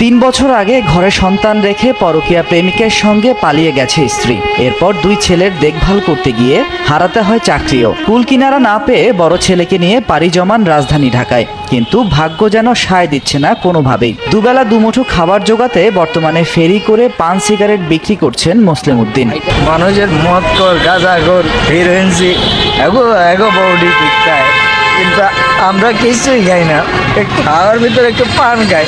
3 বছর আগে ঘরে সন্তান রেখে পরকীয়া প্রেমিকের সঙ্গে পালিয়ে গেছে স্ত্রী। এরপর 2 ছেলের দেখভাল করতে গিয়ে হারাতে হয় চাকরিও। কুল কিনারা না পেয়ে বড় ছেলেকে নিয়ে পাড়ি জমান রাজধানী ঢাকায়, কিন্তু ভাগ্য যেন সায় দিচ্ছে না কোনোভাবেই। দুবেলা দুমুঠো খাবার জোগাতে বর্তমানে ফেরি করে পান সিগারেট বিক্রি করছেন মুসলিম উদ্দিন। মানুষের মদ কর, গাঁজা কর, হিরোইনসি এগো বডি ঠিকঠাক, কিন্তু আমরা কিছুই খাই না। একটু খাওয়ার ভিতরে একটু পান খাই,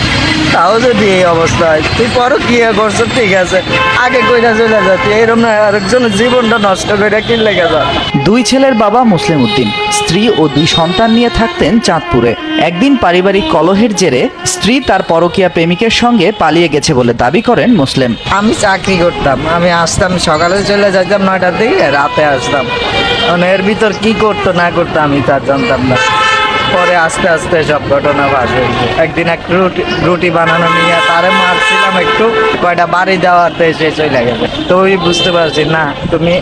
তাও যদি এই অবস্থা হয়, তুই পরও কি করছো, ঠিক আছে, আগে কইরা চলে যাচ্ছি, এরকম না আরেকজনের জীবনটা নষ্ট করে কি লেগে যা। 2 ছেলের বাবা মুসলিম উদ্দিন স্ত্রী ও 2 সন্তান নিয়ে থাকতেন চাঁদপুরে। একদিন পারিবারিক কলহের জেরে স্ত্রী তার পরকীয়া প্রেমিকের সঙ্গে পালিয়ে গেছে বলে দাবি করেন মুসলিম। আমি চাকরি করতাম, আমি আসতাম সকালে চলে যাইতাম 9টার দিকে, রাতে আসতাম। মানে এর ভিতর কি করতো না করতো আমি তা জানতাম না। পরে আস্তে আস্তে সব ঘটনা ফাঁস হয়েছে। একদিন এক রুটি বানানো নিয়ে তারে মারছিলাম, একটু কয়টা বাড়ি দেওয়াতে সে চলে গেছে। তো ওই বুঝতে পারছি না, তুমি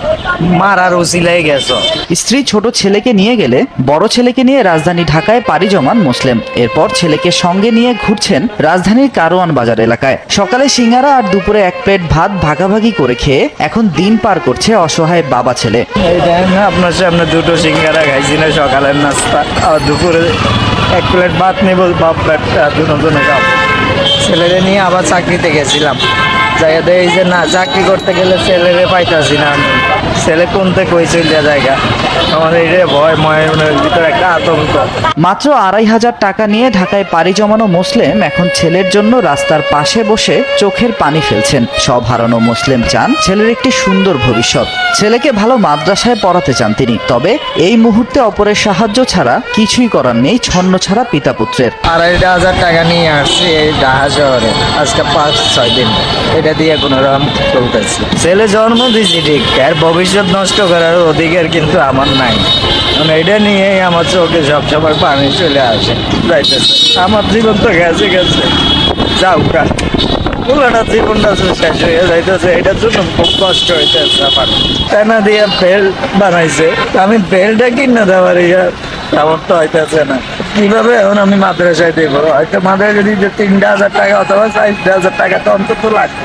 মারার উচিলাই গেছো। স্ত্রী ছোট ছেলেকে নিয়ে গেলে বড় ছেলেকে নিয়ে রাজধানী ঢাকায় পাড়ি জমান মুসলিম। এরপর ছেলেকে সঙ্গে নিয়ে ঘুরছেন রাজধানীর কারওয়ান বাজার এলাকায়। সকালে সিঙ্গারা আর দুপুরে 1 প্লেট ভাত ভাগাভাগি করে খেয়ে এখন দিন পার করছে অসহায় বাবা ছেলে। এই দেখেন না, আপনার সামনে 2টো সিঙ্গারা খাইছি না সকালের নাস্তা, আর দুপুরে 1 প্লেট ভাত নেব, বাপ একটা দুজনে খাবো। ছেলেরে নিয়ে আবার চাকরিতে গেছিলাম, জায়গা দেয় যে না, চাকরি করতে গেলে ছেলেরে পাইতাছি না আমি। ছেলে কোনতে কই চলে জায়গা, আমাদের এটা ভয় মনের ভিতরে একটা আতঙ্ক। মাত্র 2,500 টাকা নিয়ে ঢাকায় পাড়ি জমানো মুসলিম এখন ছেলের জন্য রাস্তার পাশে বসে চোখের পানি ফেলছেন। সব হারানো মুসলিম চান ছেলের একটি সুন্দর ভবিষ্যৎ। ছেলেকে ভালো মাদ্রাসায় পড়াতে চান তিনি। তবে এই মুহূর্তে অপরের সাহায্য ছাড়া কিছুই করার নেই ছন্ন ছাড়া পিতা পুত্রের। 2,500 টাকা নিয়ে আসছি এই ঢাকা শহরে, আজকে 5-6 দিন, এটা দিয়ে কোনো রকম চলতেছে। ছেলে জন্ম দিয়েছি ঠিক, আর ভবিষ্যৎ নষ্ট করার অধিকার কিন্তু আমার নাই। মানে এটা নিয়েই আমার চোখে সবসময় পানি চলে আসে, যাইতেছে। আমার জীবন তো গেছে গেছে, যাও কা পুরোটা জীবনটা শেষ হয়ে যাইতেছে। এটার জন্য খুব কষ্ট হইতেছে আমার। টানা দিয়ে বেল বানাইছে, আমি বেলটা কিনে দেওয়ার আমার তো হইতেছে না। কিভাবে এখন আমি মাদ্রাসায় দেবো? হয়তো মাদ্রাসায় যদি 3,000 টাকা অথবা 4,000 টাকা তো অন্তত লাগবে।